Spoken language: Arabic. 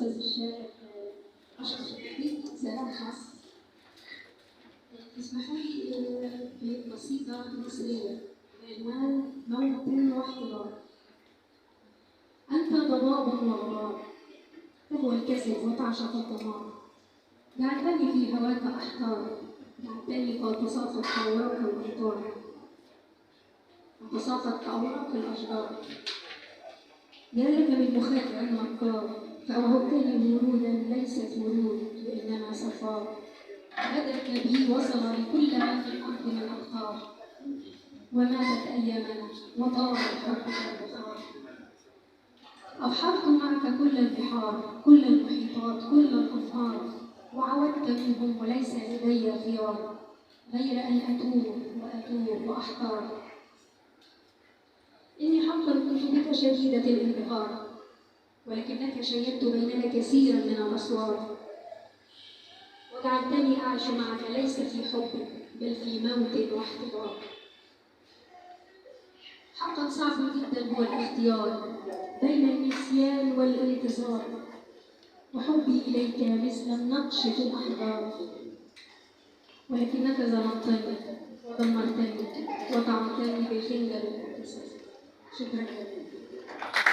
الأستاذ الشاعر أشرف العبيد سألخص. اسمحوا لي بقصيدة مصرية بعنوان موت واحتضار. أنت ضباب وغبار، تهوى الكذب وتعشق الدمار، جعلتني في هواك أحتار، جعلتني كالتساقط كأوراق الأمطار، وتساقط كأوراق الأشجار. يا لك من مخادع مكار، فأوهبتني ورودا ليست ورود وإنما صفار. غدرك بي وصل لكل ما في الأرض من أقطار، وماتت أيامنا وطار الحب كالبخار. أبحرت معك كل البحار، كل المحيطات، كل الأنهار، وعودت منهم وليس لدي خيار غير أن أتوب وأتوب وأحتار. إني حقا كنت بك شديدة الانبهار، ولكنك شيدت بيننا كثيرا من الأسوار، وجعلتني أعيش معك ليس في حب بل في موت واحتضار. حقا صعب جدا هو الاختيار بين النسيان والانتظار، وحبي إليك مثل النقش في الأحجار، ولكنك ظلمتني ودمرتني وطعنتني بالخنجر المبتسم. شكرا لك.